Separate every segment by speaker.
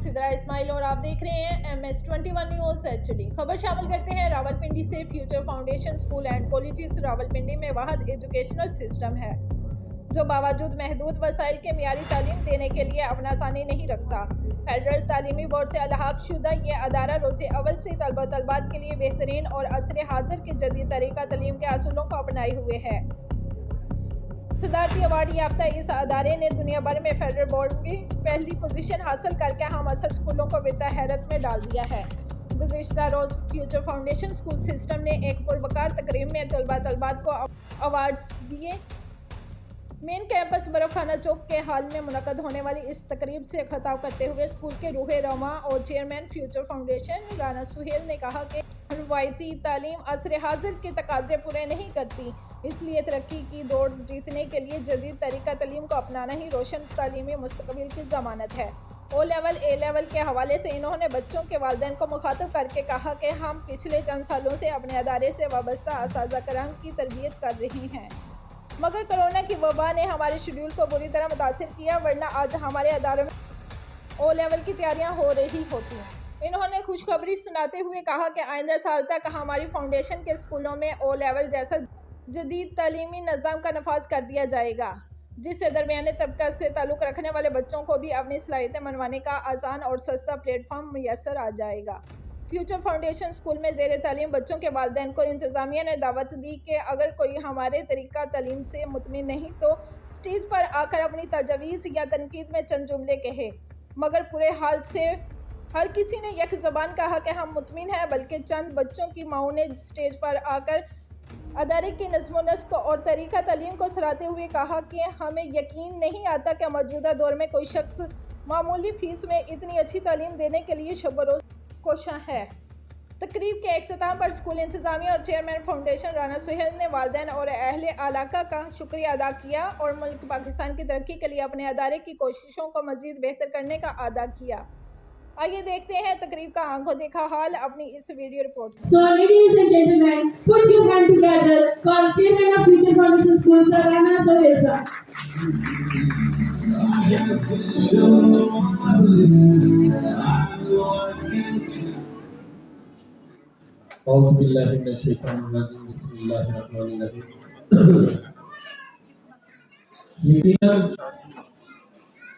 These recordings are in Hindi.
Speaker 1: सिद्रा इस्माइल और आप देख रहे हैं MS21 न्यूज़ HD। खबर शामिल करते हैं रावलपिंडी से। Future foundation school and colleges Rawalpindi में वाहिद एजुकेशनल सिस्टम है जो बावजूद महदूद वसाइल के मियारी तालीम देने के लिए अपना आसानी नहीं रखता। फेडरल तालीमी बोर्ड से अलहाक शुदा ये अदारा रोज़े अव्वल से तलबा तलबात के लिए बेहतरीन और असर हाजिर के जदीद तरीका तालीम के असूलों को अपनाए हुए है। सदारती अवार्ड याफ्ता इस अदारे ने दुनिया भर में फेडरल बोर्ड में पहली पोजीशन हासिल करके हम असर स्कूलों को बिता हैरत में डाल दिया है। गुज़िश्ता रोज़ फ्यूचर फाउंडेशन स्कूल सिस्टम ने एक पुरवकार तकरीब में तलबा तलबात को अवार्ड्स दिए। मेन कैंपस बरफखाना चौक के हाल में मुनक़द होने वाली इस तकरीब से खिताब करते हुए स्कूल के रूह रवा और chairman future foundation Rana Suhail ने कहा कि रवायती तालीम असर हाजिर के तकाजे पूरे नहीं करती, इसलिए तरक्की की दौड़ जीतने के लिए जदीद तरीका तालीम को अपनाना ही रोशन तालीमी मुस्तकबिल की ज़मानत है। ओ लेवल ए लेवल के हवाले से इन्होंने बच्चों के वालिदैन को मुखातब करके कहा कि हम पिछले चंद सालों से अपने अदारे से वाबस्ता असातिज़ा कराम की तरबियत कर रही हैं, मगर कोरोना की वबा ने हमारे शेड्यूल को बुरी तरह मुतासिर किया, वरना आज हमारे अदारों में ओ लेवल की तैयारियां हो रही होती। इन्होंने खुशखबरी सुनाते हुए कहा कि आइंदा साल तक हमारी फाउंडेशन के स्कूलों में ओ लेवल जैसा जदीद तालीमी निज़ाम का नफाज कर दिया जाएगा, जिससे दरमियाने तबका से ताल्लुक़ रखने वाले बच्चों को भी अपनी सलाहियतें मनवाने का आसान और सस्ता प्लेटफॉर्म मैसर आ जाएगा। फ्यूचर फाउंडेशन स्कूल में ज़ेर तालीम बच्चों के वालिदैन को इंतज़ामिया ने दावत दी कि अगर कोई हमारे तरीका तालीम से मुतमिन नहीं तो स्टेज पर आकर अपनी तजवीज़ या तनकीद में चंद जुमले कहे, मगर पूरे हाल से हर किसी ने यक ज़बान कहा कि हम मुतमिन हैं, बल्कि चंद बच्चों की माओं ने स्टेज पर आकर अदारे की नज़्म नस्क और तरीका तालीम को सराहते हुए कहा कि हमें यकीन नहीं आता कि मौजूदा दौर में कोई शख्स मामूली फ़ीस में इतनी अच्छी तालीम देने के लिए शब-ओ-रोज़ कोशा है। तकरीब के इख्तिताम पर स्कूल इंतज़ामिया और चेयरमैन फाउंडेशन राना सुहेल ने वालिदैन और अहले इलाका का शुक्रिया अदा किया और मुल्क पाकिस्तान की तरक्की के लिए अपने अदारे की कोशिशों को मज़ीद बेहतर करने का अदा किया। आइए देखते हैं तकरीब का आंखों देखा हाल अपनी इस वीडियो रिपोर्ट में।
Speaker 2: So ladies and gentlemen, put your hand together for Chairman of Future Foundation School, Sir Rana Sohail sir.
Speaker 3: यकीनन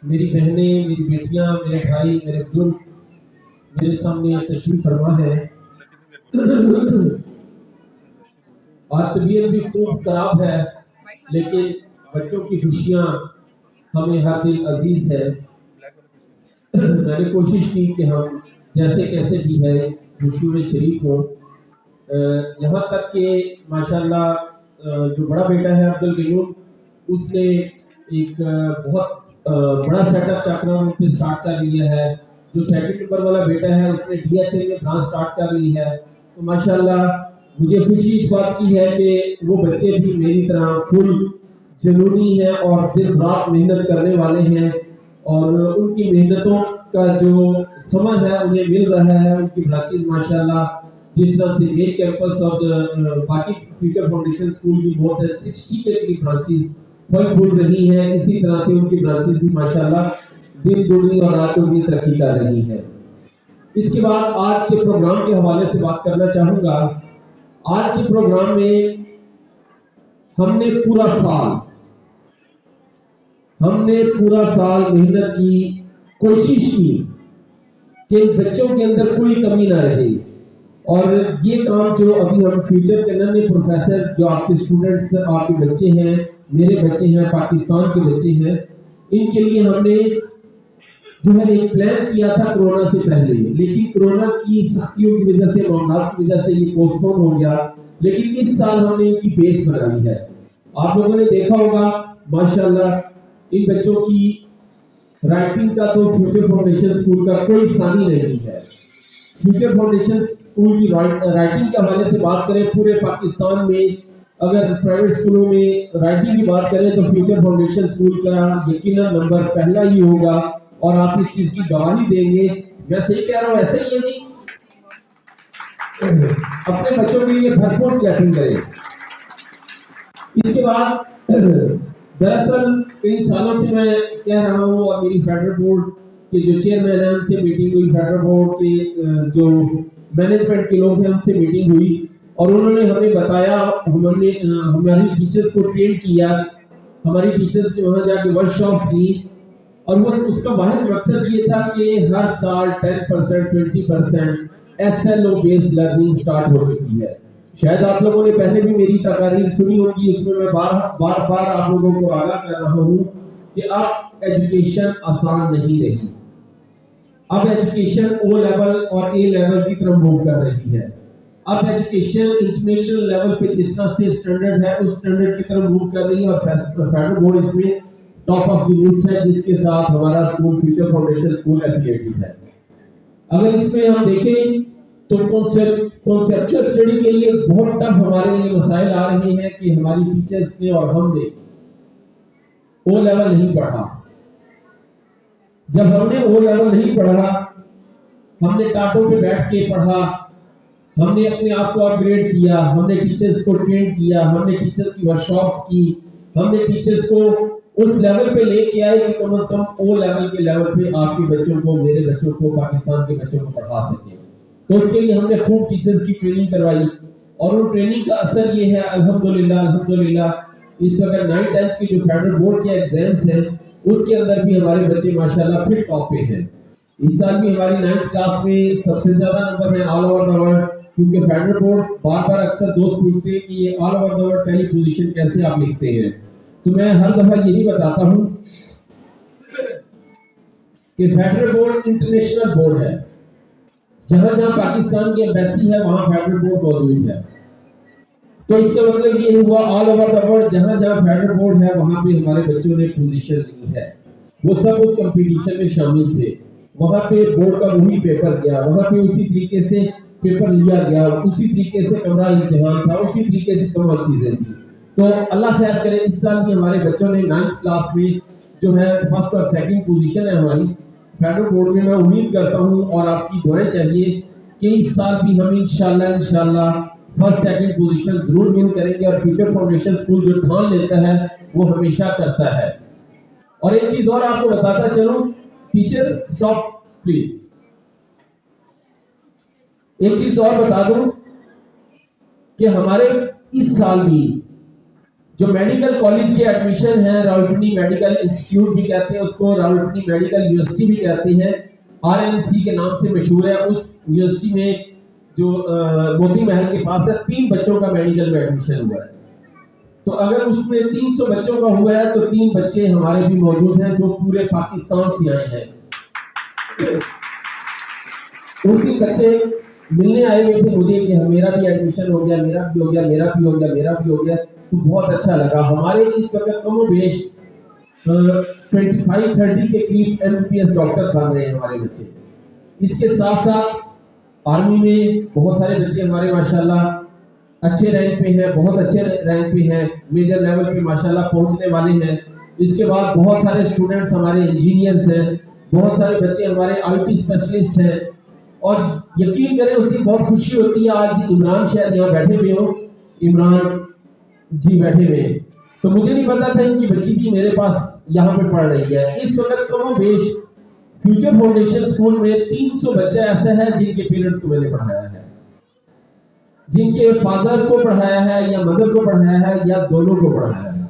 Speaker 3: मेरी बहनें, मेरी बेटियां, मेरे भाई, मेरे बुजुर्ग मेरे सामने तशरीफ फरमा है। और तबीयत भी खूब खराब है, लेकिन बच्चों की खुशियां हमें हर दिल अजीज है। मैंने कोशिश की कि हम जैसे कैसे भी है खुशियों में शरीक हो। यहाँ तक कि माशाल्लाह जो बड़ा बेटा है अब्दुल गयूम, उसने एक बहुत बड़ा सेटअप चाकरा पे स्टार्ट कर लिया है। जो सेकंड नंबर वाला बेटा है उसने DHL में ब्रांच स्टार्ट कर ली है। तो माशाल्लाह मुझे खुशी इस बात की है कि वो बच्चे भी मेरी तरह फुल जुनूनी है और दिन रात मेहनत करने वाले हैं, और उनकी मेहनतों का जो समझ है उन्हें मिल रहा है। उनकी ब्रांचेज माशाल्लाह जिस तरह से मेन कैंपस और बाकी फ्यूचर फाउंडेशन स्कूल की बहुत है 60 के करीब ब्रांचेज फल फूल रही है, इसी तरह से उनकी ब्रांचेज भी माशाल्लाह दिन दुगनी और रात दुगनी तरक्की कर रही है। इसके बाद आज के प्रोग्राम के हवाले से बात करना चाहूंगा। आज के प्रोग्राम में हमने पूरा साल मेहनत की, कोशिश की कि बच्चों के अंदर कोई कमी ना रहे, और ये काम जो अभी हम फ्यूचर के नन्हे प्रोफेसर जो आपके स्टूडेंट्स, आपके बच्चे हैं, मेरे बच्चे हैं, पाकिस्तान के बच्चे हैं, इनके लिए हमने जो है एक प्लान किया था कोरोना से पहले, लेकिन कोरोना की सख्तियों की वजह से, मामलों की वजह से ये पोस्टपोन हो गया। लेकिन इस साल हमने इनकी बेस बनाई है। आप लोगों ने देखा होगा माशाल्लाह इन बच्चों की राइटिंग का तो फ्यूचर फाउंडेशन स्कूल का कोई सानी नहीं है। फ्यूचर फाउंडेशन स्कूल की राइटिंग के हवाले से बात करें, पूरे पाकिस्तान में अगर प्राइवेट स्कूलों में राइटिंग की बात करें तो फ्यूचर फाउंडेशन स्कूल का यकीनन नंबर पहला ही होगा, और आप इस चीज की गवाही देंगे। मैं सही कह रहा हूँ, ऐसे ही है जी। अपने बच्चों के लिए भरपूर क्लैपिंग करें। इसके बाद दरअसल कई सालों से मैं कह रहा हूँ, और मेरी फेडरल बोर्ड के जो चेयरमैन है उनसे मीटिंग हुई, फेडरल बोर्ड के जो मैनेजमेंट के लोग हैं उनसे मीटिंग हुई और उन्होंने हमें बताया, हमने हमारी टीचर्स को ट्रेन किया, हमारी टीचर्स ने वहाँ जाके वर्कशॉप की और वो उसका वाहिद मकसद ये था कि हर साल 10% 20% SLO बेस्ड लर्निंग स्टार्ट हो चुकी है। शायद आप लोगों ने पहले भी मेरी तकारीर सुनी होगी, उसमें मैं बार बार आप लोगों को आगाह कर रहा हूँ कि अब एजुकेशन आसान नहीं रही। अब एजुकेशन O लेवल और A लेवल की तरफ मूव कर रही है। अब एजुकेशन इंटरनेशनल लेवल पे जिस तरह से स्टैंडर्ड है उस स्टैंडर्ड की तरफ मूव कर रही है और फेडरल बोर्ड इसमें टॉप ऑफ द लिस्ट है, जिसके साथ हमारा school future foundation school affiliated है। अगर इसमें हम देखें तो कॉन्सेप्चुअल स्टडी के लिए बहुत टफ हमारे लिए मसाइल आ रहे हैं कि हमारी टीचर्स ने और हमने O लेवल नहीं पढ़ा। जब हमने O लेवल नहीं पढ़ा, हमने टाटों पे बैठ के पढ़ा, हमने अपने आप को अपग्रेड किया, हमने टीचर्स को ट्रेन किया, हमने टीचर्स की वर्कशॉप की, हमने टीचर्स को उस लेवल पे लेके आए कि कम से कम O लेवल के लेवल पे आपके बच्चों को, मेरे बच्चों को, पाकिस्तान के बच्चों को पढ़ा सके। तो उसके लिए हमने खूब टीचर्स की ट्रेनिंग करवाई और उन ट्रेनिंग का असर ये है अल्हम्दुलिल्लाह इस वक्त 9th-10th की जो फेडरल बोर्ड के एग्जाम्स हैं उसके अंदर भी हमारे बच्चे माशाल्लाह फिर टॉप पे हैं। इस साल भी हमारी 9th क्लास में सबसे ज्यादा नंबर है ऑल ओवर द वर्ल्ड, क्योंकि फेडरल बोर्ड बार अक्सर दोस्त पूछते हैं कि ये ऑल ओवर द वर्ल्ड पहली पोजीशन कैसे आप लिखते हैं, तो मैं हर दफा यही बताता हूं कि फेडरल बोर्ड इंटरनेशनल बोर्ड है। जहां जहां पाकिस्तान की एम्बेसी है वहां फेडरल बोर्ड मौजूद है। तो इसका मतलब ये हुआ ऑल ओवर द वर्ल्ड जहां जहां फेडरल बोर्ड है वहां पे हमारे बच्चों ने पोजीशन ली है। वो सब उस कंपटीशन में शामिल थे, वहां पे बोर्ड का वही पेपर गया, वहां पे उसी तरीके से पेपर लिया गया, उसी तरीके से कमरा इम्तिहान था, उसी तरीके से तमाम चीजें थी। तो अल्लाह खैर करे इस साल भी हमारे बच्चों ने 9th क्लास में जो है फर्स्ट और सेकंड पोजीशन है हमारी फेडरल बोर्ड में। मैं उम्मीद करता हूं और आपकी दुआएं चाहिए कि इस साल भी हम इंशाल्लाह फर्स्ट सेकंड पोजीशन जरूर विन करेंगे और फ्यूचर फाउंडेशन स्कूल जो ठान लेता है वो हमेशा करता है। और एक चीज और आपको बताता चलूं, टीचर स्टॉप प्लीज, एक चीज और बता दूं कि हमारे इस साल भी जो मेडिकल कॉलेज के एडमिशन है, रावलपिंडी मेडिकल इंस्टीट्यूट भी कहते हैं उसको, रावलपिंडी मेडिकल यूनिवर्सिटी भी कहते हैं, RMC के नाम से मशहूर है। उस यूनिवर्सिटी में जो मोती महल के पास है 3 बच्चों का मेडिकल में एडमिशन हुआ है। तो अगर उसमें 300 बच्चों का हुआ है तो 3 बच्चे हमारे भी मौजूद हैं जो पूरे पाकिस्तान से आए हैं। उनके बच्चे मिलने आए हुए थे मुझे कि मेरा भी एडमिशन हो गया, मेरा भी हो गया, मेरा भी हो गया, मेरा भी हो गया, तो बहुत अच्छा लगा। हमारे इस वक्त कमोबेश 25-30 के करीब MBBS डॉक्टर बन रहे हैं हमारे बच्चे। इसके साथ साथ आर्मी में बहुत सारे बच्चे हमारे माशाल्लाह अच्छे रैंक पे हैं, बहुत अच्छे रैंक पे हैं, मेजर लेवल पे माशाल्लाह पहुंचने वाले हैं। इसके बाद बहुत सारे स्टूडेंट्स हमारे इंजीनियर्स हैं, बहुत सारे बच्चे हमारे IT स्पेशलिस्ट हैं। और यकीन करें उसकी बहुत खुशी होती है। आज इमरान शायद यहाँ बैठे हुए हो, इमरान जी बैठे हुए, तो मुझे नहीं पता था इनकी बच्ची की मेरे पास यहाँ पे पढ़ रही है। इस वक्त कमोबेश फ्यूचर फाउंडेशन स्कूल में 300 बच्चा ऐसा है जिनके पेरेंट्स को मैंने पढ़ाया है, जिनके फादर को पढ़ाया है या मदर को पढ़ाया है या दोनों को पढ़ाया है।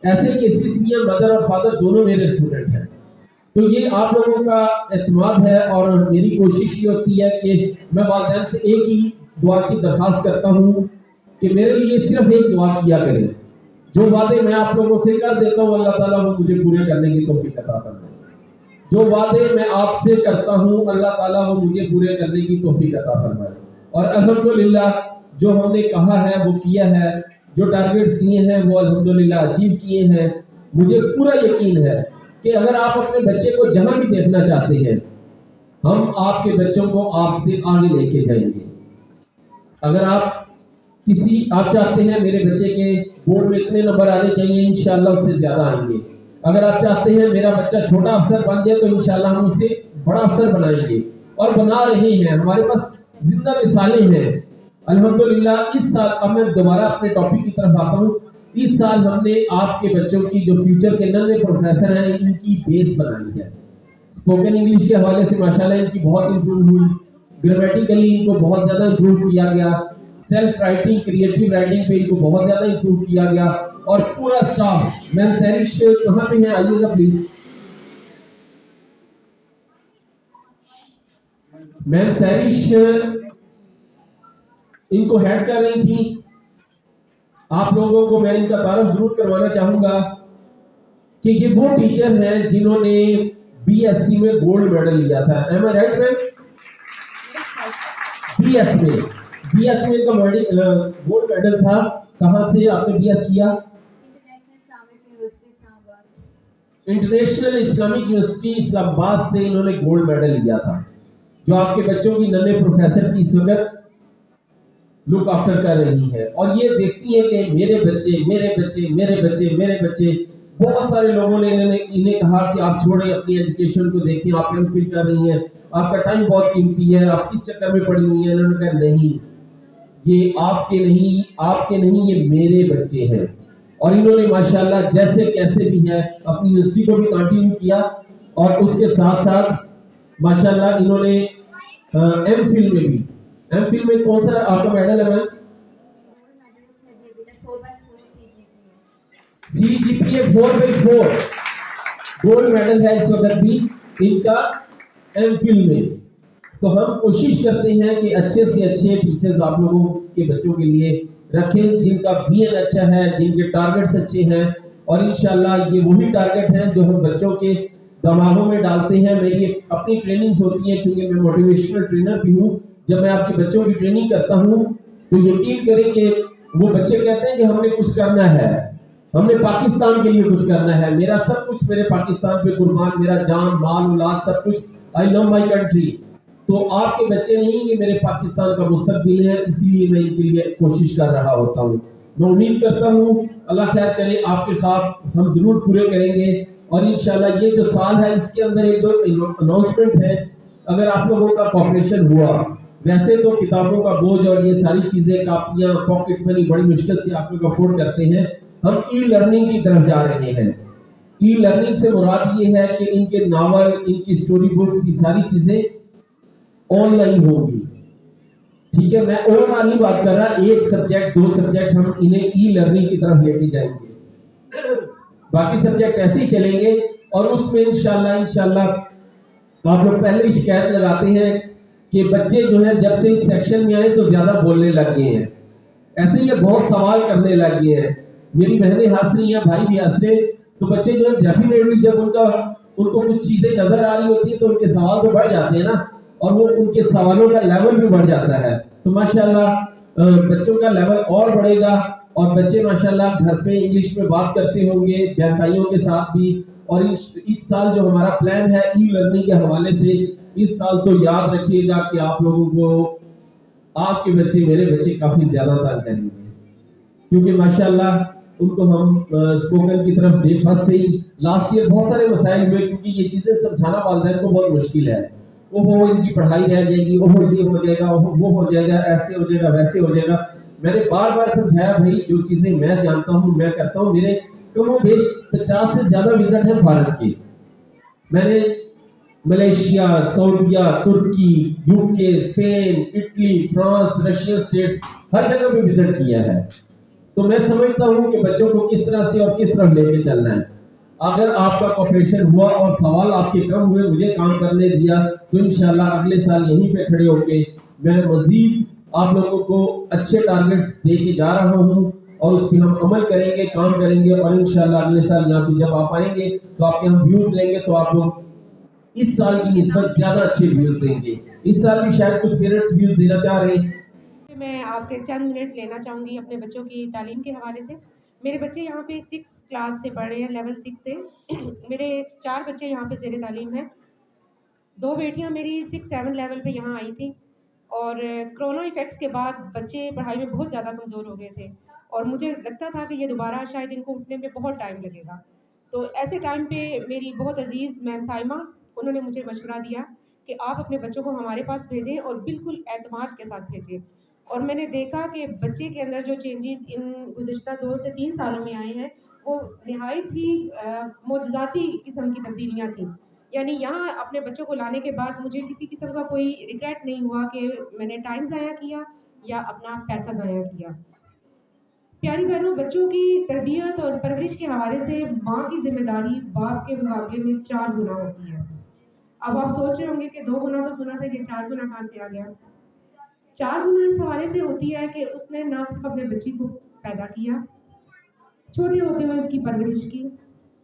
Speaker 3: ऐसे केसेस भी हैं मदर और फादर दोनों मेरे स्टूडेंट हैं। तो ये आप लोगों का एतमाद है और मेरी कोशिश ये होती है कि मैं वालिदैन से एक ही दुआ की दरखास्त करता हूँ कि मेरे लिए सिर्फ एक दुआ किया करें। जो वादे मैं आप लोगों से कर देता हूँ अल्लाह ताला वो मुझे पूरे करने की तौफीक अता फरमाए। जो वादे मैं आपसे करता हूँ अल्लाह ताला वो मुझे पूरे करने की तौफीक अता फरमाए। और अल्हम्दुलिल्लाह जो हमने कहा है वो किया है, जो टारगेट्स किए हैं वो अल्हम्दुलिल्लाह अचीव किए हैं। मुझे पूरा यकीन है कि अगर आप अपने बच्चे को जहां भी देखना चाहते हैं हम आपके बच्चों को आपसे आगे लेके जाएंगे। अगर आप चाहते हैं मेरे बच्चे के बोर्ड में इतने नंबर आने चाहिए, इंशाल्लाह उससे ज्यादा आएंगे। अगर आप चाहते हैं मेरा बच्चा छोटा अफसर बन जाए तो इंशाल्लाह हम उसे बड़ा अफसर बनाएंगे और बना रहे हैं। हमारे पास जिंदा मिसालें हैं अल्हम्दुलिल्लाह। इस साल अब मैं दोबारा अपने टॉपिक की तरफ आता हूँ। इस साल हमने आपके बच्चों की जो फ्यूचर के नन्हे प्रोफेसर हैं इनकी बेस बनाई है। स्पोकन इंग्लिश के हवाले से माशाल्लाह इनकी बहुत इंप्रूव हुई, ग्रामेटिकली इनको बहुत ज़्यादा इंप्रूव किया गया, सेल्फ राइटिंग क्रिएटिव राइटिंग पे इनको बहुत ज़्यादा इंप्रूव किया गया। और पूरा स्टाफ, मैम सैरिश कहाँ पे है, आइएगा प्लीज। मैम सैरिश इनको हेड कर रही थी। आप लोगों को मैं इनका तारुफ जरूर करवाना चाहूंगा कि ये वो टीचर हैं जिन्होंने बीएससी में गोल्ड मेडल लिया था। एम आई राइट मैम? बीएस में का गोल्ड मेडल था। कहाँ से आपने बीएस किया? इंटरनेशनल इस्लामिक यूनिवर्सिटी इस्लामाबाद से इन्होंने गोल्ड मेडल लिया था, जो आपके बच्चों की नन्हे प्रोफेसर की इस वक्त लुक आफ्टर कर रही है। और ये देखती है कि मेरे बच्चे मेरे बच्चे मेरे बच्चे मेरे बच्चे। बहुत सारे लोगों ने इन्हें कहा कि आप छोड़ें अपनी एजुकेशन को, देखें आप एमफिल कर रही हैं, आपका टाइम बहुत कीमती है, आप किस चक्कर में पड़ी हुई हैं। इन्होंने कहा नहीं, ये आपके नहीं ये मेरे बच्चे हैं। और इन्होंने माशाल्लाह जैसे कैसे भी है अपनी यूनिवर्सिटी को भी कंटिन्यू किया, और उसके साथ साथ माशाल्लाह इन्होंने एमफिल में भी, एमफिल में कौन सा आपका मेडल है मैम? CGPA 4/4 गोल्ड मेडल है इस वक्त भी इनका एमफिल में। तो हम कोशिश करते हैं कि अच्छे से अच्छे टीचर्स आप लोगों के बच्चों के लिए रखें, जिनका बीएन अच्छा है, जिनके टारगेट्स अच्छे हैं। और इंशाल्लाह ये वही टारगेट हैं जो हम बच्चों के दिमागों में डालते हैं। मेरी अपनी ट्रेनिंग्स होती है, क्योंकि मैं मोटिवेशनल ट्रेनर भी हूँ। जब मैं आपके बच्चों की ट्रेनिंग करता हूँ तो यकीन करें कि वो बच्चे कहते हैं कि हमने कुछ करना है, हमने पाकिस्तान के लिए कुछ करना है, मेरा सब कुछ मेरे पाकिस्तान पे कुर्बान, मेरा जान माल औलाद सब कुछ, आई लव माई कंट्री। तो आपके बच्चे नहीं, ये मेरे पाकिस्तान का मुस्तकबिल है, इसीलिए मैं इनके लिए कोशिश कर रहा होता हूँ। मैं उम्मीद करता हूँ अल्लाह खैर करे, आपके ख्वाब हम जरूर पूरे करेंगे। और इंशाल्लाह ये जो साल है इसके अंदर एक दो अनाउंसमेंट है। अगर आप लोगों का कॉपरेशन हुआ, वैसे तो किताबों का बोझ और ये सारी चीजें, कापियां, पॉकेट मनी बड़ी मुश्किल से आप लोग अफोर्ड करते हैं। हम ई लर्निंग की तरफ जा रहे हैं। ई लर्निंग से मुराद ये है कि इनके नावल, इनकी स्टोरी बुक्स, ये सारी चीजें ऑनलाइन होंगी। ठीक है, मैं ओवरऑल ही बात कर रहा, एक सब्जेक्ट दो सब्जेक्ट हम इन्हें ई लर्निंग की तरफ लेके जाएंगे, बाकी सब्जेक्ट ऐसे ही चलेंगे। और उसमें इंशाल्लाह आप लोग पहले ही शिकायत लगाते हैं कि बच्चे जो है जब से इस सेक्शन में आए तो ज्यादा बोलने लग गए हैं, ऐसे ही बहुत सवाल करने लग गए हैं। मेरी बहनें हंस रही हैं, भाई भी हंस रहे। तो बच्चे जो है डेफिनेटली जब उनको कुछ चीजें नजर आ रही होती है तो उनके सवाल तो बढ़ जाते हैं ना, और वो उनके सवालों का लेवल भी बढ़ जाता है। तो माशाल्लाह बच्चों का लेवल और बढ़ेगा, और बच्चे माशाल्लाह घर पे इंग्लिश में बात करते होंगे बहनों के साथ भी। और इस साल जो हमारा प्लान है ई लर्निंग के हवाले से, इस साल तो याद रखिएगा कि आप लोगों को आपके बच्चे मेरे बच्चे काफी ज्यादा तंग करेंगे, क्योंकि माशाल्लाह उनको हम स्पोकन की तरफ ब्रेकफास्ट से ही लास्ट ईयर बहुत सारे मसाइल हुए, क्योंकि ये चीजें समझाना वालिदैन को बहुत मुश्किल है। वो इनकी पढ़ाई रह जाएगी, वो ये हो जाएगा, वो हो जाएगा, ऐसे हो जाएगा, वैसे हो जाएगा। मैंने बार बार समझाया, भाई जो चीजें मैं जानता हूँ मैं करता हूँ। मेरे कमो बेश 50 से ज्यादा विजिट है भारत के। मैंने मलेशिया, सऊदीया, तुर्की, UK, Spain, Italy, France, Russian States, हर जगह पे विजिट किया है। तो मैं समझता हूँ कि बच्चों को किस तरह से और किस तरह लेके चलना है। अगर आपका कॉपरेशन हुआ और सवाल आपके कम हुए, मुझे काम करने दिया, तो इंशाल्लाह अगले साल यहीं पे खड़े होके मैं मजीद आप लोगों को अच्छे टारगेट्स दे के जा रहा हूँ, और उस पर हम अमल करेंगे, काम करेंगे। और इंशाल्लाह अगले साल यहाँ पे जब आप आएंगे तो आपके हम व्यूज लेंगे, तो आप लोग इस साल की निस्बत ज्यादा अच्छे व्यूज देंगे। इस साल भी शायद कुछ पेरेंट्स व्यूज देना चाह रहे हैं।
Speaker 4: मैं आपके चंद मिनट लेना चाहूँगी अपने बच्चों की तालीम के हवाले से। मेरे बच्चे यहाँ पे 6 क्लास से पढ़ रहे हैं, लेवल 6 से। मेरे 4 बच्चे यहाँ पे ज़ेरे तालीम हैं। 2 बेटियाँ मेरी 6-7 लेवल पे यहाँ आई थी, और कोरोना इफ़ेक्ट्स के बाद बच्चे पढ़ाई में बहुत ज़्यादा कमज़ोर हो गए थे, और मुझे लगता था कि ये दोबारा शायद इनको उठने में बहुत टाइम लगेगा। तो ऐसे टाइम पे मेरी बहुत अजीज़ मैम साइमा, उन्होंने मुझे मशवरा दिया कि आप अपने बच्चों को हमारे पास भेजें और बिल्कुल एतमाद के साथ भेजें। और मैंने देखा कि बच्चे के अंदर जो चेंजेस इन गुज़िश्ता 2 से 3 सालों में आए हैं, वो नहायत ही मोजज़ाती किस्म की तब्दीलियाँ थीं। यानी यहाँ अपने बच्चों को लाने के बाद मुझे किसी किस्म का कोई रिग्रेट नहीं हुआ कि मैंने टाइम ज़ाया किया या अपना पैसा ज़ाया किया। प्यारी बहनों, बच्चों की तरबियत और परवरिश के हवाले से माँ की जिम्मेदारी बाप के मुकाबले में 4 गुना होती है। अब आप सोच रहे होंगे कि 2 गुना तो सुना था, ये 4 गुना कहाँ से आ गया? 4 गुना इस हवाले से होती है कि उसने ना सिर्फ अपने बच्ची को पैदा किया, छोटे होते हुए उसकी परवरिश की,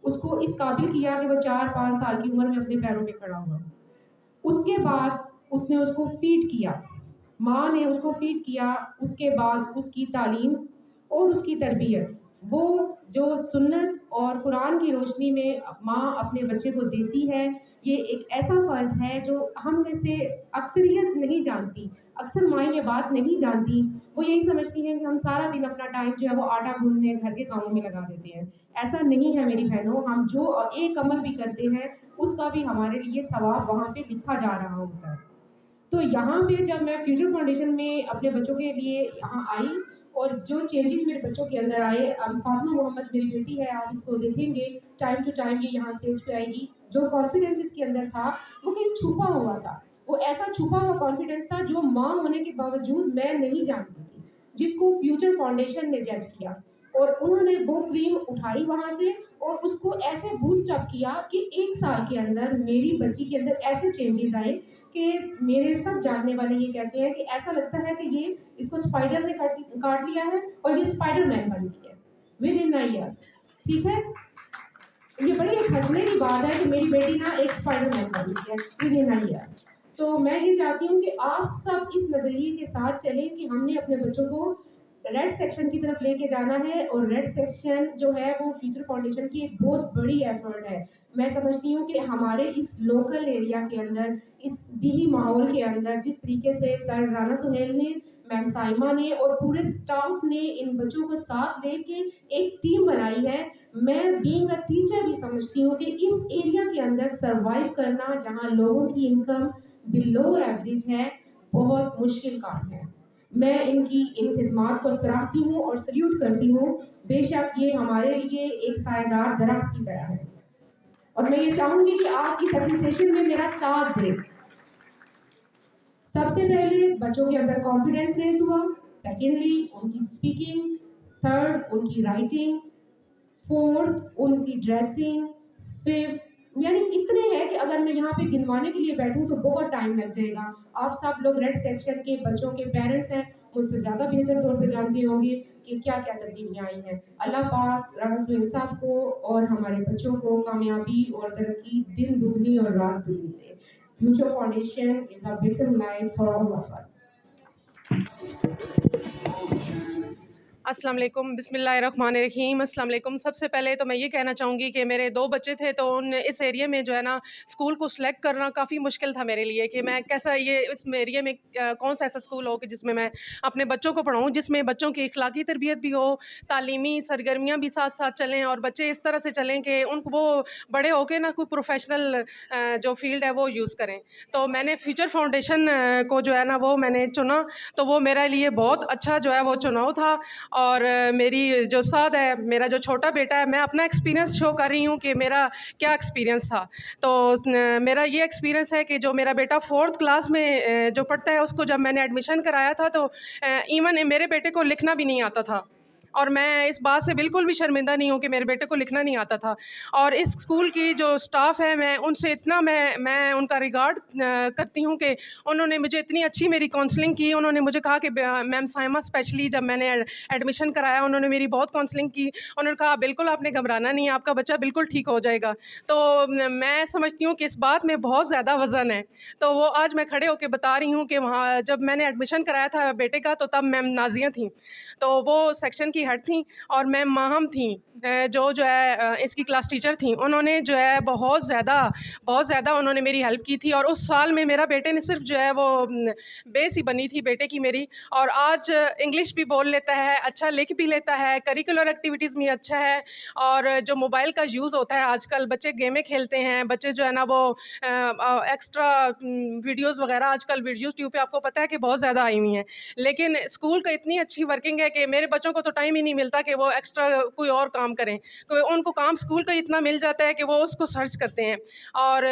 Speaker 4: उसको इस काबिल किया कि वो 4-5 साल की उम्र में अपने पैरों पे खड़ा हुआ। उसके बाद उसने उसको फीड किया, माँ ने उसको फीड किया, उसके बाद उसकी तालीम और उसकी तरबियत, वो जो सुन्नत और कुरान की रोशनी में माँ अपने बच्चे को देती है, ये एक ऐसा फ़र्ज़ है जो हम में से अक्सरियत नहीं जानती। अक्सर माँ ये बात नहीं जानती, वो यही समझती हैं कि हम सारा दिन अपना टाइम जो है वो आटा गूँथने, घर के कामों में लगा देते हैं। ऐसा नहीं है मेरी बहनों, हम जो एक अमल भी करते हैं, उसका भी हमारे लिए सवाब वहाँ पे लिखा जा रहा होता है। तो यहाँ पे जब मैं फ्यूचर फाउंडेशन में अपने बच्चों के लिए यहाँ आई और जो चेंजेस मेरे बच्चों के अंदर आए, फातिमा मोहम्मद मेरी बेटी है, आप इसको देखेंगे टाइम टू टाइम ये यहाँ स्टेज पे आएगी। जो कॉन्फिडेंस इसके अंदर था वो कहीं छुपा हुआ था, वो ऐसा छुपा हुआ कॉन्फिडेंस था जो माँ होने के बावजूद मैं नहीं जानती थी, जिसको फ्यूचर फाउंडेशन ने जज किया और उन्होंने वो क्रीम उठाई वहाँ से और उसको ऐसे बूस्ट अप किया कि 1 साल के अंदर मेरी बच्ची के अंदर ऐसे चेंजेस आए कि मेरे सब जानने वाले ये कहते हैं कि ऐसा लगता है कि ये इसको स्पाइडर ने काट लिया है और ये स्पाइडरमैन बन गई है विद इन अ ईयर। ठीक है, ये बड़ी एक हंसने की बात है कि मेरी बेटी ना एक स्पाइडरमैन बन गई है विद इन अ ईयर। तो मैं ये चाहती हूँ कि आप सब इस नज़रिए के साथ चलें कि हमने अपने बच्चों को रेड सेक्शन की तरफ लेके जाना है और रेड सेक्शन जो है वो फ्यूचर फाउंडेशन की एक बहुत बड़ी एफर्ट है। मैं समझती हूँ कि हमारे इस लोकल एरिया के अंदर, इस दीही माहौल के अंदर जिस तरीके से सर राना सुहेल ने, मैम साइमा ने और पूरे स्टाफ ने इन बच्चों को साथ लेके एक टीम बनाई है, मैं बीइंग अ टीचर भी समझती हूँ कि इस एरिया के अंदर सर्वाइव करना, जहाँ लोगों की इनकम बिलो एवरेज है, बहुत मुश्किल काम है। मैं इनकी इन खिदमात को सराहती हूँ और सल्यूट करती हूँ। बेशक ये हमारे लिए एक सायेदार दरख्त की तरह है और मैं ये चाहूँगी कि आप इस एप्रिसिएशन में मेरा साथ दें। सबसे पहले बच्चों के अंदर कॉन्फिडेंस रेज हुआ, सेकेंडली उनकी स्पीकिंग, थर्ड उनकी राइटिंग, फोर्थ उनकी ड्रेसिंग, फिफ्थ, यानी इतने हैं कि अगर मैं यहाँ पे गिनवाने के लिए बैठूँ तो बहुत टाइम लग जाएगा। आप सब लोग रेड सेक्शन के बच्चों के पेरेंट्स हैं, मुझसे ज़्यादा बेहतर तौर पे जानते होंगे कि क्या क्या तब्दीलियाँ आई हैं। अल्लाह पाक राना सुहेल साहब को और हमारे बच्चों को कामयाबी और तरक्की दिन दुगनी और रात दुगनी दे। Future foundation is a better life for all of us.
Speaker 5: अस्सलाम वालेकुम, बिस्मिल्लाहिर्रहमानिर्रहीम। अस्सलाम वालेकुम। सबसे पहले तो मैं ये कहना चाहूँगी कि मेरे 2 बच्चे थे, तो उन इस एरिया में जो है ना स्कूल को सिलेक्ट करना काफ़ी मुश्किल था मेरे लिए कि मैं कैसा ये इस एरिया में कौन सा ऐसा स्कूल हो कि जिसमें मैं अपने बच्चों को पढ़ाऊँ, जिसमें बच्चों की इखलाकी तरबियत भी हो, तालीमी सरगर्मियाँ भी साथ साथ चलें और बच्चे इस तरह से चलें कि उनको वो बड़े होके ना कोई प्रोफेशनल जो फील्ड है वो यूज़ करें। तो मैंने फ्यूचर फाउंडेशन को जो है ना वो मैंने चुना, तो वो मेरे लिए बहुत अच्छा जो है वो चुनाव था। और मेरी जो साथ है, मेरा जो छोटा बेटा है, मैं अपना एक्सपीरियंस शो कर रही हूँ कि मेरा क्या एक्सपीरियंस था। तो मेरा ये एक्सपीरियंस है कि जो मेरा बेटा 4th क्लास में जो पढ़ता है, उसको जब मैंने एडमिशन कराया था तो इवन मेरे बेटे को लिखना भी नहीं आता था और मैं इस बात से बिल्कुल भी शर्मिंदा नहीं हूँ कि मेरे बेटे को लिखना नहीं आता था। और इस स्कूल की जो स्टाफ है, मैं उनसे इतना मैं उनका रिगार्ड करती हूँ कि उन्होंने मुझे इतनी अच्छी मेरी काउंसलिंग की। उन्होंने मुझे कहा कि मैम साइमा स्पेशली जब मैंने एडमिशन कराया, उन्होंने मेरी बहुत काउंसलिंग की। उन्होंने कहा बिल्कुल आपने घबराना नहीं है, आपका बच्चा बिल्कुल ठीक हो जाएगा। तो मैं समझती हूँ कि इस बात में बहुत ज़्यादा वज़न है। तो वो आज मैं खड़े होकर बता रही हूँ कि वहाँ जब मैंने एडमिशन कराया था बेटे का, तो तब मैम नाज़िया थी, तो वो सेक्शन की हेड थी, और मैम माहम थी जो है इसकी क्लास टीचर थी। उन्होंने जो है बहुत ज़्यादा उन्होंने मेरी हेल्प की थी। और उस साल में मेरा बेटे ने सिर्फ जो है वो बेस ही बनी थी बेटे की मेरी, और आज इंग्लिश भी बोल लेता है, अच्छा लिख भी लेता है, करिकुलर एक्टिविटीज़ में अच्छा है। और जो मोबाइल का यूज़ होता है आजकल, बच्चे गेमें खेलते हैं, बच्चे जो है ना वो एक्स्ट्रा वीडियोज़ वगैरह, आजकल वीडियोज़ ट्यूब पे आपको पता है कि बहुत ज़्यादा आई हुई हैं। लेकिन स्कूल का इतनी अच्छी वर्किंग है कि मेरे बच्चों को तो टाइम टाइम ही नहीं मिलता कि वो एक्स्ट्रा कोई और काम करें, कोई उनको काम स्कूल का इतना मिल जाता है कि वो उसको सर्च करते हैं। और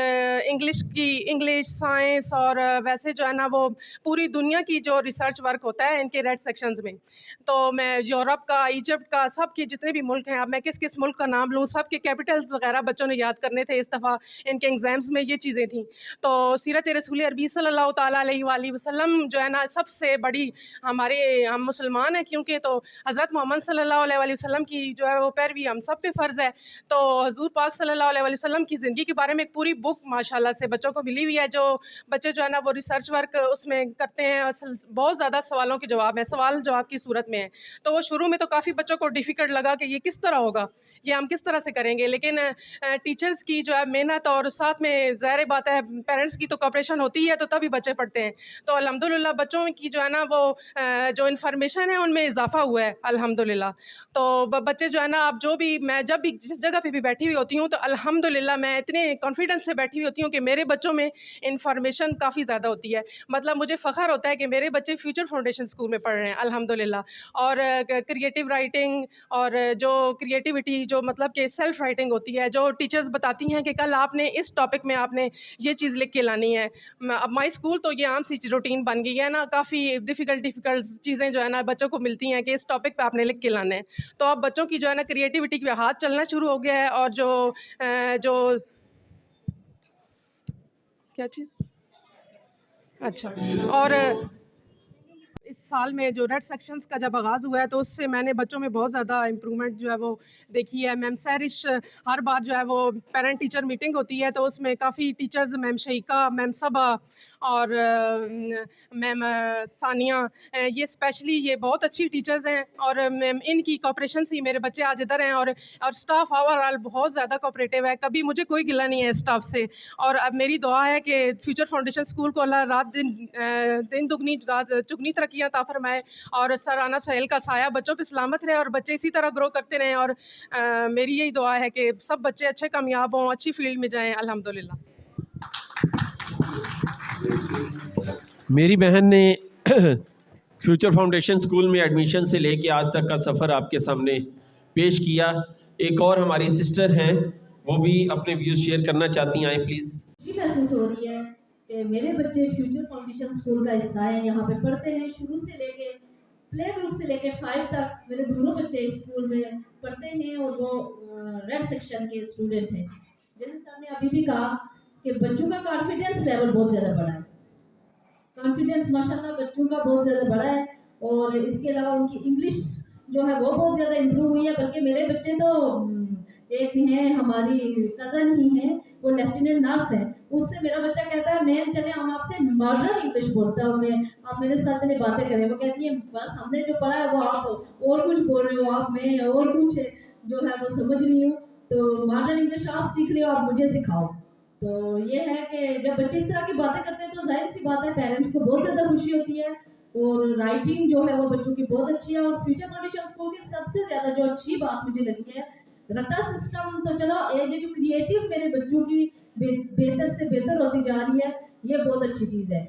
Speaker 5: इंग्लिश साइंस और वैसे जो है ना वो पूरी दुनिया की जो रिसर्च वर्क होता है इनके रेड सेक्शंस में, तो मैं यूरोप का, इजिप्ट का, सब के जितने भी मुल्क हैं, अब मैं किस किस मुल्क का नाम लूँ, सब के कैपिटल्स वगैरह बच्चों ने याद करने थे। इस दफ़ा इनके एग्ज़ाम्स में ये चीज़ें थी। तो सीरत रसूल अरबी सल्लल्लाहु ताला अलैहि वसल्लम जो है ना सबसे बड़ी हम मुसलमान हैं, क्योंकि तो हज़रत मोहम्मद सल्लल्लाहु अलैहि वसल्लम की जो है वो पैरवी हम सब पे फ़र्ज़ है। तो हुज़ूर पाक सल्लल्लाहु अलैहि वसल्लम की ज़िंदगी के बारे में एक पूरी बुक माशाल्लाह से बच्चों को मिली हुई है, जो बच्चे जो है ना वो रिसर्च वर्क उसमें करते हैं। बहुत ज़्यादा सवालों के जवाब है, सवाल जवाब की सूरत में है। तो वो शुरू में तो काफ़ी बच्चों को डिफ़िकल्ट लगा कि ये किस तरह होगा, ये हम किस तरह से करेंगे, लेकिन टीचर्स की जो है मेहनत और साथ में ज़ाहिर बात है पेरेंट्स की तो कोऑपरेशन होती है, तो तभी बच्चे पढ़ते हैं। तो अल्हम्दुलिल्लाह बच्चों की जो है ना वो जो इन्फॉर्मेशन है उनमें इजाफ़ा हुआ है अल्हम्दुलिल्लाह। तो बच्चे जो है ना अब जो भी मैं जब भी जिस जगह पे भी बैठी हुई होती हूँ तो अल्हम्दुलिल्लाह मैं इतने कॉन्फिडेंस से बैठी हुई होती हूँ कि मेरे बच्चों में इन्फॉर्मेशन काफ़ी ज़्यादा होती है। मतलब मुझे फ़ख्र होता है कि मेरे बच्चे फ्यूचर फाउंडेशन स्कूल में पढ़ रहे हैं अल्हम्दुलिल्लाह। और क्रिएटिव राइटिंग और जो क्रिएटिविटी जो मतलब कि सेल्फ राइटिंग होती है, जो टीचर्स बताती हैं कि कल आपने इस टॉपिक में आपने ये चीज़ लिख के लानी है। अब माई स्कूल तो ये आम सी रूटीन बन गई है ना, काफ़ी डिफ़िकल्ट चीज़ें जो है ना बच्चों को मिलती हैं कि इस टॉपिक पे आपने लिख के लाना है। तो अब बच्चों की जो है ना क्रिएटिविटी पे हाथ चलना शुरू हो गया है। और जो क्या चीज़, अच्छा, और इस साल में जो रेड सेक्शंस का जब आगाज़ हुआ है तो उससे मैंने बच्चों में बहुत ज़्यादा इम्प्रूवमेंट जो है वो देखी है। मैम सैरिश हर बार जो है वो पेरेंट टीचर मीटिंग होती है तो उसमें काफ़ी टीचर्स, मैम शहीका, मैम सबा और मैम सानिया, ये स्पेशली ये बहुत अच्छी टीचर्स हैं और मैम इनकी कोऑपरेशन से ही मेरे बच्चे आज इधर हैं। और स्टाफ ओवरऑल बहुत ज़्यादा कोऑपरेटिव है, कभी मुझे कोई गिला नहीं है स्टाफ से। और अब मेरी दुआ है कि फ्यूचर फाउंडेशन स्कूल को अल्लाह रात दिन दुगनी रात चुगनी तरक्की अता फरमाए और सराना सहेल का साया बच्चों पे सलामत रहे और बच्चे इसी तरह ग्रो करते रहें। और मेरी यही दुआ है कि सब बच्चे अच्छे कामयाब हों, अच्छी फील्ड में जाएं अल्हम्दुलिल्लाह।
Speaker 3: मेरी बहन ने फ्यूचर फाउंडेशन स्कूल में एडमिशन से लेके आज तक का सफ़र आपके सामने पेश किया। एक और हमारी सिस्टर हैं, वो भी अपने व्यूज़ शेयर करना चाहती हैं। आए प्लीज़।
Speaker 2: खुशी महसूस हो रही है कि मेरे बच्चे फ्यूचर फाउंडेशन स्कूल का हिस्सा हैं, यहाँ पे पढ़ते हैं। शुरू से लेके प्ले ग्रुप से लेके 5 तक मेरे दोनों बच्चे इस स्कूल में पढ़ते हैं और वो रेड सेक्शन के स्टूडेंट हैं। जैसे सर ने अभी भी कहा कि बच्चों का कॉन्फिडेंस लेवल बहुत ज़्यादा बढ़ा है, कॉन्फिडेंस माशाल्लाह बच्चों का बहुत ज़्यादा बढ़ा है। और इसके अलावा उनकी इंग्लिश जो है वो बहुत ज़्यादा इम्प्रूव हुई है। बल्कि मेरे बच्चे तो एक हैं, हमारी कज़न ही हैं, वो लेफ्टिनेंट नर्स है, उससे मेरा बच्चा कहता है मैम चले हम आपसे मॉडर्न इंग्लिश बोलता हूँ मैं, आप मेरे साथ चले बातें करें। वो कहती है बस हमने जो पढ़ा है वो आप और कुछ बोल रहे हो, आप मैं और कुछ जो है वो समझ रही हूँ, तो मॉडर्न इंग्लिश आप सीख रहे हो, आप मुझे सिखाओ। तो ये है कि जब बच्चे इस तरह की बातें करते हैं तो जाहिर सी बात है पेरेंट्स को बहुत ज़्यादा खुशी होती है। और राइटिंग जो है वो बच्चों की बहुत अच्छी है। और फ्यूचर फाउंडेशन स्कूल की सबसे ज़्यादा जो अच्छी बात मुझे लगी है, रट्टा सिस्टम तो चलो, ये जो क्रिएटिव मेरे बच्चों की बेहतर से बेहतर होती जा रही है, ये बहुत अच्छी चीज़ है,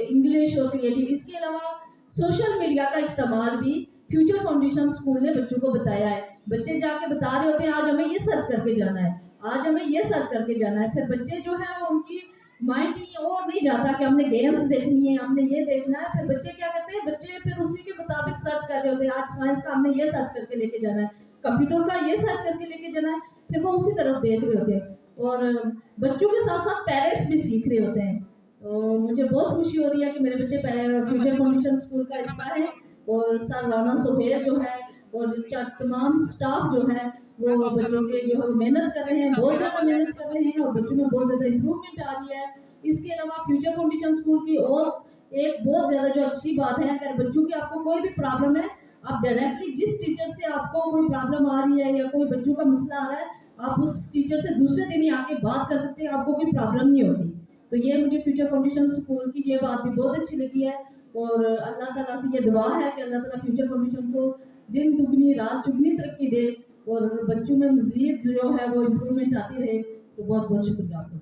Speaker 2: इंग्लिश और क्रिएटिव। इसके अलावा सोशल मीडिया का इस्तेमाल भी फ्यूचर फाउंडेशन स्कूल ने बच्चों को बताया है। बच्चे जाके बता रहे होते हैं आज हमें ये सर्च करके जाना है, आज हमें ये सर्च करके जाना है। फिर बच्चे जो है वो उनकी माइंड और नहीं जाता कि हमने गेम्स देखनी है, हमने ये देखना है। फिर बच्चे क्या करते हैं, बच्चे फिर उसी के मुताबिक सर्च कर रहे होते हैं। आज साइंस का हमने ये सर्च करके लेके जाना है, कंप्यूटर का ये सर्च करके लेके जाना है, फिर वो उसी तरफ देख रहे होते हैं। और बच्चों के साथ साथ पेरेंट्स भी सीख रहे होते हैं। तो मुझे बहुत खुशी हो रही है कि मेरे बच्चे फ्यूचर फाउंडेशन स्कूल का हिस्सा है। और सर राना सोहेल जो है और तमाम स्टाफ जो है वो बच्चों के जो है मेहनत कर रहे हैं, बहुत ज़्यादा मेहनत कर रहे हैं और बच्चों में बहुत ज़्यादा इम्प्रूवमेंट आ रही है। इसके अलावा फ्यूचर फाउंडेशन स्कूल की और एक बहुत ज़्यादा जो अच्छी बात है, अगर बच्चों की आपको कोई भी प्रॉब्लम है, आप डायरेक्टली जिस टीचर से आपको कोई प्रॉब्लम आ रही है या कोई बच्चों का मसला आ रहा है, आप उस टीचर से दूसरे दिन ही आके बात कर सकते हैं, आपको कोई प्रॉब्लम नहीं होती। तो ये मुझे फ्यूचर फाउंडेशन स्कूल की ये बात भी बहुत अच्छी लगी है। और अल्लाह ताला से ये दुआ है कि अल्लाह ताला फ्यूचर फाउंडेशन को दिन दुगनी रात चुगनी तरक्की दे और बच्चों में मज़ीद जो है वो इम्प्रूवमेंट आती रहे। तो बहुत बहुत शुक्रिया आपको।